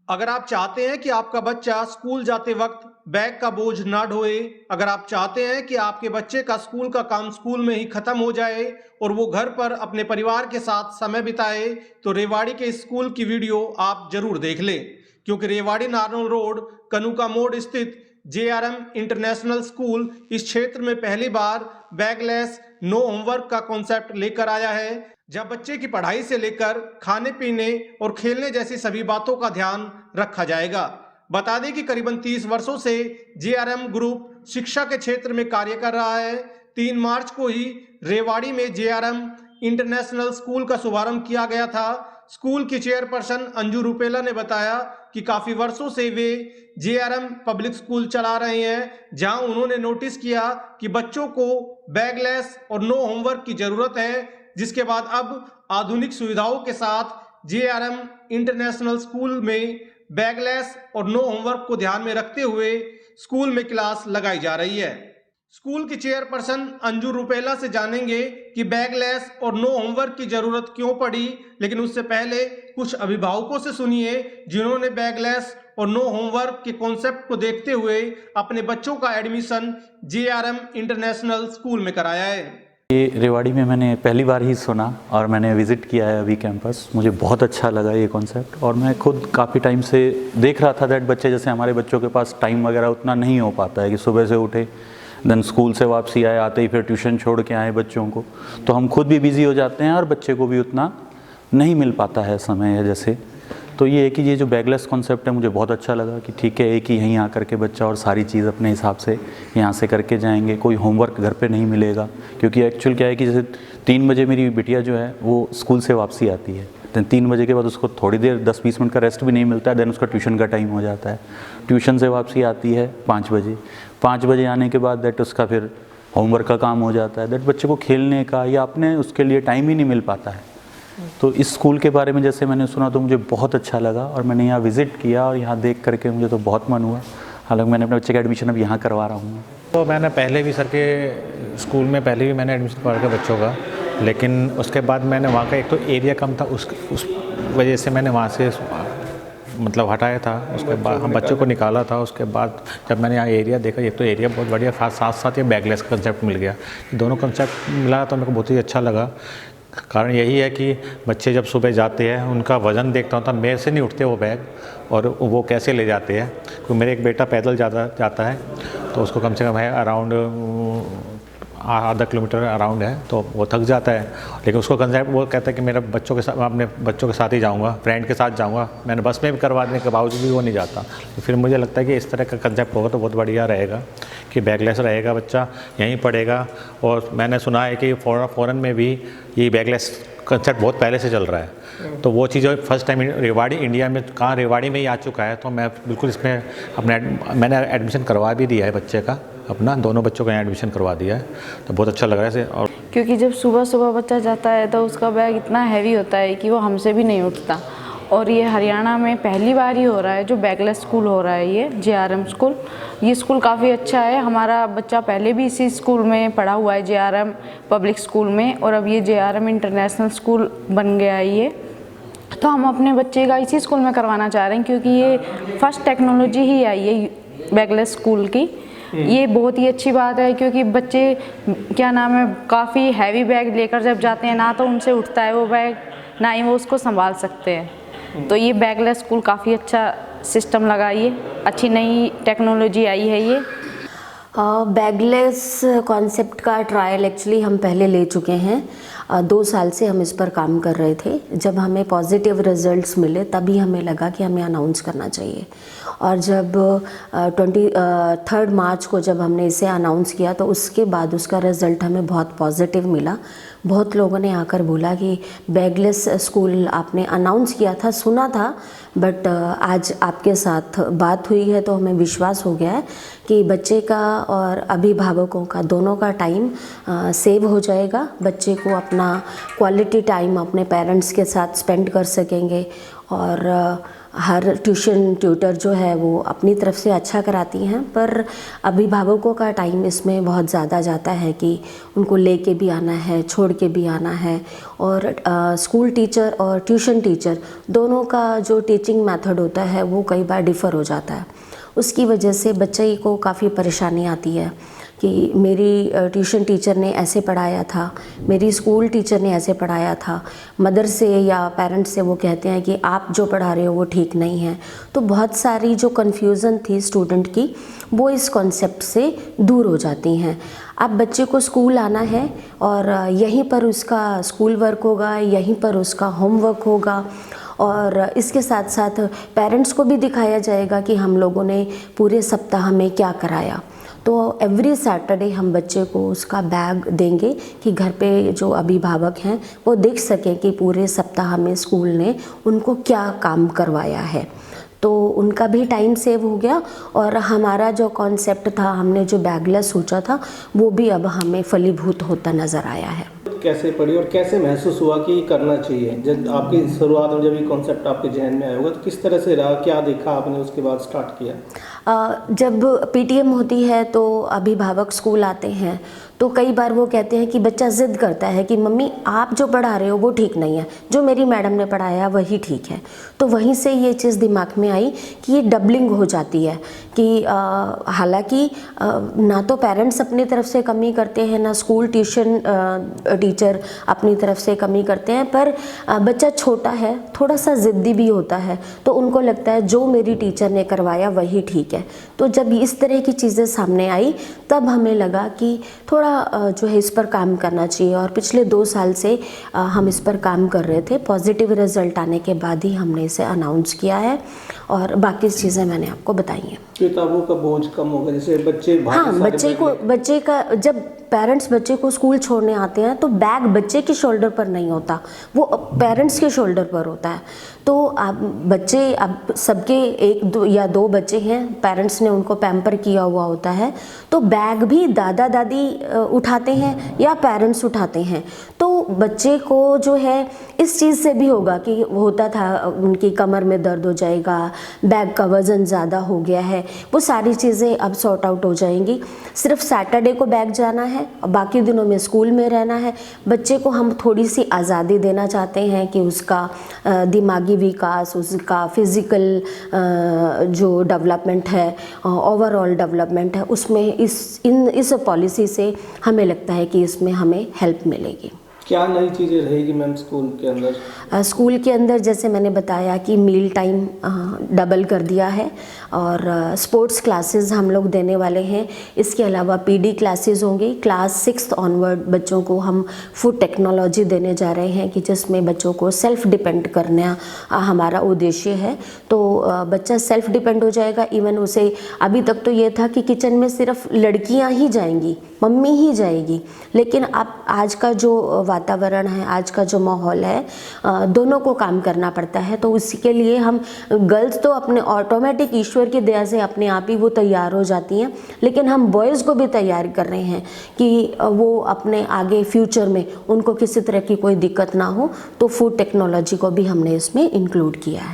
अगर आप चाहते हैं कि आपका बच्चा स्कूल जाते वक्त बैग का बोझ ना ढोए, अगर आप चाहते हैं कि आपके बच्चे का स्कूल का काम स्कूल में ही खत्म हो जाए और वो घर पर अपने परिवार के साथ समय बिताए, तो रेवाड़ी के स्कूल की वीडियो आप जरूर देख लें। क्योंकि रेवाड़ी नारनौल रोड कनुका मोड़ स्थित जेआरएम इंटरनेशनल स्कूल इस क्षेत्र में पहली बार बैगलेस नो होमवर्क का कॉन्सेप्ट लेकर आया है, जब बच्चे की पढ़ाई से लेकर खाने पीने और खेलने जैसी सभी बातों का ध्यान रखा जाएगा। बता दें कि करीबन 30 वर्षों से जेआरएम ग्रुप शिक्षा के क्षेत्र में कार्य कर रहा है। 3 मार्च को ही रेवाड़ी में जेआरएम इंटरनेशनल स्कूल का शुभारंभ किया गया था। स्कूल की चेयरपर्सन अंजू रुपेला ने बताया कि काफी वर्षों से वे जेआरएम पब्लिक स्कूल चला रहे हैं, जहां उन्होंने नोटिस किया कि बच्चों को बैगलेस और नो होमवर्क की जरूरत है, जिसके बाद अब आधुनिक सुविधाओं के साथ जेआरएम इंटरनेशनल स्कूल में बैगलेस और नो होमवर्क को ध्यान में रखते हुए स्कूल में क्लास लगाई जा रही है। स्कूल की चेयरपर्सन अंजू रुपेला से जानेंगे कि बैगलेस और नो होमवर्क की जरूरत क्यों पड़ी, लेकिन उससे पहले कुछ अभिभावकों से सुनिए जिन्होंने बैगलेस और नो होमवर्क के कॉन्सेप्ट को देखते हुए अपने बच्चों का एडमिशन जेआरएम इंटरनेशनल स्कूल में कराया है। ये रेवाड़ी में मैंने पहली बार ही सुना और मैंने विज़िट किया है अभी कैंपस। मुझे बहुत अच्छा लगा ये कॉन्सेप्ट और मैं खुद काफ़ी टाइम से देख रहा था दैट बच्चे जैसे हमारे बच्चों के पास टाइम वगैरह उतना नहीं हो पाता है कि सुबह से उठे देन स्कूल से वापसी आए, आते ही फिर ट्यूशन छोड़ के आए बच्चों को, तो हम खुद भी बिज़ी हो जाते हैं और बच्चे को भी उतना नहीं मिल पाता है समय जैसे। तो ये है कि ये जो बैगलेस कॉन्सेप्ट है मुझे बहुत अच्छा लगा कि ठीक है एक ही यहीं आकर के बच्चा और सारी चीज़ अपने हिसाब से यहाँ से करके जाएंगे, कोई होमवर्क घर पे नहीं मिलेगा। क्योंकि एक्चुअल क्या है कि जैसे 3 बजे मेरी बिटिया जो है वो स्कूल से वापसी आती है, देन 3 बजे के बाद उसको थोड़ी देर 10-20 मिनट का रेस्ट भी नहीं मिलता है, देन उसका ट्यूशन का टाइम हो जाता है। ट्यूशन से वापसी आती है 5 बजे आने के बाद दैट उसका फिर होमवर्क का काम हो जाता है, दैट बच्चे को खेलने का या अपने उसके लिए टाइम ही नहीं मिल पाता है। तो इस स्कूल के बारे में जैसे मैंने सुना तो मुझे बहुत अच्छा लगा और मैंने यहाँ विज़िट किया और यहाँ देख करके मुझे तो बहुत मन हुआ। हालांकि मैंने अपने बच्चे का एडमिशन अब यहाँ करवा रहा हूँ। तो मैंने पहले भी सर के स्कूल में पहले भी मैंने एडमिशन करवा रखा बच्चों का, लेकिन उसके बाद मैंने वहाँ का एक तो एरिया कम था, उस वजह से मैंने वहाँ से मतलब हटाया था। उसके बाद हम बच्चों को निकाला था। उसके बाद जब मैंने यहाँ एरिया देखा, ये तो एरिया बहुत बढ़िया, साथ साथ ये बैगलेस का कंसेप्ट मिल गया। दोनों कंसेप्ट मिला तो मेरे को बहुत ही अच्छा लगा। कारण यही है कि बच्चे जब सुबह जाते हैं उनका वज़न देखता हूँ तो मेरे से नहीं उठते वो बैग, और वो कैसे ले जाते हैं। क्योंकि मेरे एक बेटा पैदल जाता है तो उसको कम से कम है अराउंड आधा किलोमीटर अराउंड है, तो वो थक जाता है। लेकिन उसको कंसेप्ट वो कहता है कि मेरा बच्चों के साथ, मैं अपने बच्चों के साथ ही जाऊंगा, फ्रेंड के साथ जाऊंगा। मैंने बस में भी करवा देने के बावजूद भी वो नहीं जाता। तो फिर मुझे लगता है कि इस तरह का कंसेप्ट होगा तो बहुत बढ़िया रहेगा कि बैगलेस रहेगा, बच्चा यहीं पढ़ेगा। और मैंने सुना है कि फ़ॉरेन में भी ये बैगलेस कंसेप्ट बहुत पहले से चल रहा है। तो वो चीज़ फर्स्ट टाइम रेवाड़ी इंडिया में, कहाँ रेवाड़ी में ही आ चुका है। तो मैं बिल्कुल इसमें मैंने एडमिशन करवा भी दिया है बच्चे का, अपना दोनों बच्चों का यहाँ एडमिशन करवा दिया है। तो बहुत अच्छा लग रहा है इसे। और क्योंकि जब सुबह सुबह बच्चा जाता है तो उसका बैग इतना हैवी होता है कि वो हमसे भी नहीं उठता। और ये हरियाणा में पहली बार ही हो रहा है जो बैगलेस स्कूल हो रहा है, ये जेआरएम स्कूल। ये स्कूल काफ़ी अच्छा है। हमारा बच्चा पहले भी इसी स्कूल में पढ़ा हुआ है, जेआरएम पब्लिक स्कूल में, और अब ये जेआरएम इंटरनेशनल स्कूल बन गया है ये। तो हम अपने बच्चे का इसी स्कूल में करवाना चाह रहे हैं क्योंकि ये फर्स्ट टेक्नोलॉजी ही आई है बैगलेस स्कूल की। ये बहुत ही अच्छी बात है क्योंकि बच्चे क्या नाम है काफ़ी हैवी बैग लेकर जब जाते हैं ना तो उनसे उठता है वो बैग, ना ही वो उसको संभाल सकते हैं। तो ये बैगलेस स्कूल काफ़ी अच्छा सिस्टम लगा, ये अच्छी नई टेक्नोलॉजी आई है ये। बैगलेस कॉन्सेप्ट का ट्रायल एक्चुअली हम पहले ले चुके हैं। 2 साल से हम इस पर काम कर रहे थे। जब हमें पॉजिटिव रिजल्ट्स मिले तभी हमें लगा कि हमें अनाउंस करना चाहिए। और जब 23 मार्च को जब हमने इसे अनाउंस किया तो उसके बाद उसका रिज़ल्ट हमें बहुत पॉजिटिव मिला। बहुत लोगों ने आकर बोला कि बैगलेस स्कूल आपने अनाउंस किया था, सुना था, बट आज आपके साथ बात हुई है तो हमें विश्वास हो गया है कि बच्चे का और अभिभावकों का दोनों का टाइम सेव हो जाएगा। बच्चे को अपना क्वालिटी टाइम अपने पेरेंट्स के साथ स्पेंड कर सकेंगे और हर ट्यूशन ट्यूटर जो है वो अपनी तरफ से अच्छा कराती हैं, पर अभिभावकों का टाइम इसमें बहुत ज़्यादा जाता है कि उनको लेके भी आना है, छोड़ के भी आना है। और स्कूल टीचर और ट्यूशन टीचर दोनों का जो टीचिंग मेथड होता है वो कई बार डिफ़र हो जाता है। उसकी वजह से बच्चे को काफ़ी परेशानी आती है कि मेरी ट्यूशन टीचर ने ऐसे पढ़ाया था, मेरी स्कूल टीचर ने ऐसे पढ़ाया था। मदर से या पेरेंट्स से वो कहते हैं कि आप जो पढ़ा रहे हो वो ठीक नहीं है। तो बहुत सारी जो कन्फ्यूज़न थी स्टूडेंट की वो इस कॉन्सेप्ट से दूर हो जाती हैं। अब बच्चे को स्कूल आना है और यहीं पर उसका स्कूल वर्क होगा, यहीं पर उसका होमवर्क होगा और इसके साथ साथ पेरेंट्स को भी दिखाया जाएगा कि हम लोगों ने पूरे सप्ताह में क्या कराया। तो एवरी सैटरडे हम बच्चे को उसका बैग देंगे कि घर पे जो अभिभावक हैं वो देख सकें कि पूरे सप्ताह में स्कूल ने उनको क्या काम करवाया है। तो उनका भी टाइम सेव हो गया और हमारा जो कॉन्सेप्ट था, हमने जो बैगलेस सोचा था, वो भी अब हमें फलीभूत होता नज़र आया है। कैसे पढ़ी और कैसे महसूस हुआ कि करना चाहिए? जब आपकी शुरुआत में जब ये कॉन्सेप्ट आपके जहन में आया होगा तो किस तरह से रहा, क्या देखा आपने, उसके बाद स्टार्ट किया? जब पीटीएम होती है तो अभिभावक स्कूल आते हैं तो कई बार वो कहते हैं कि बच्चा ज़िद करता है कि मम्मी आप जो पढ़ा रहे हो वो ठीक नहीं है, जो मेरी मैडम ने पढ़ाया वही ठीक है। तो वहीं से ये चीज़ दिमाग में आई कि ये डबलिंग हो जाती है कि हालांकि ना तो पेरेंट्स अपनी तरफ से कमी करते हैं, ना स्कूल ट्यूशन टीचर अपनी तरफ से कमी करते हैं, पर बच्चा छोटा है, थोड़ा सा ज़िद्दी भी होता है, तो उनको लगता है जो मेरी टीचर ने करवाया वही ठीक है। तो जब इस तरह की चीज़ें सामने आई तब हमें लगा कि थोड़ा जो है इस पर काम करना चाहिए और पिछले 2 साल से हम इस पर काम कर रहे थे। पॉजिटिव रिजल्ट आने के बाद ही हमने इसे अनाउंस किया है और बाकी चीज़ें मैंने आपको बताई हैं। किताबों का बोझ कम होगा, जैसे बच्चे बच्चे का जब पेरेंट्स बच्चे को स्कूल छोड़ने आते हैं तो बैग बच्चे के शोल्डर पर नहीं होता, वो पेरेंट्स के शोल्डर पर होता है। तो अब सबके 1 या 2 बच्चे हैं, पेरेंट्स ने उनको पैम्पर किया हुआ होता है, तो बैग भी दादा दादी उठाते हैं या पेरेंट्स उठाते हैं। तो बच्चे को जो है इस चीज़ से भी होगा कि होता था उनकी कमर में दर्द हो जाएगा, बैग का वज़न ज़्यादा हो गया है, वो सारी चीज़ें अब सॉर्ट आउट हो जाएंगी। सिर्फ सैटरडे को बैग जाना है और बाकी दिनों में स्कूल में रहना है। बच्चे को हम थोड़ी सी आज़ादी देना चाहते हैं कि उसका दिमागी विकास, उसका फिज़िकल जो डेवलपमेंट है, ओवरऑल डेवलपमेंट है, उसमें इस पॉलिसी से हमें लगता है कि इसमें हमें हेल्प मिलेगी। क्या नई चीज़ें रहेगी मैम स्कूल के अंदर? स्कूल के अंदर जैसे मैंने बताया कि मील टाइम डबल कर दिया है और स्पोर्ट्स क्लासेस हम लोग देने वाले हैं। इसके अलावा पीडी क्लासेस होंगी। क्लास 6 ऑनवर्ड बच्चों को हम फूड टेक्नोलॉजी देने जा रहे हैं कि जिसमें बच्चों को सेल्फ डिपेंड करना हमारा उद्देश्य है। तो बच्चा सेल्फ डिपेंड हो जाएगा। इवन उसे अभी तक तो ये था कि किचन में सिर्फ लड़कियां ही जाएंगी, मम्मी ही जाएगी, लेकिन अब आज का जो वातावरण है, आज का जो माहौल है, दोनों को काम करना पड़ता है। तो उसके लिए हम गर्ल्स तो अपने ऑटोमेटिक ईश्वर की दया से अपने आप ही वो तैयार हो जाती हैं, लेकिन हम बॉयज़ को भी तैयार कर रहे हैं कि वो अपने आगे फ्यूचर में उनको किसी तरह की कोई दिक्कत ना हो। तो फूड टेक्नोलॉजी को भी हमने इसमें इंक्लूड किया है।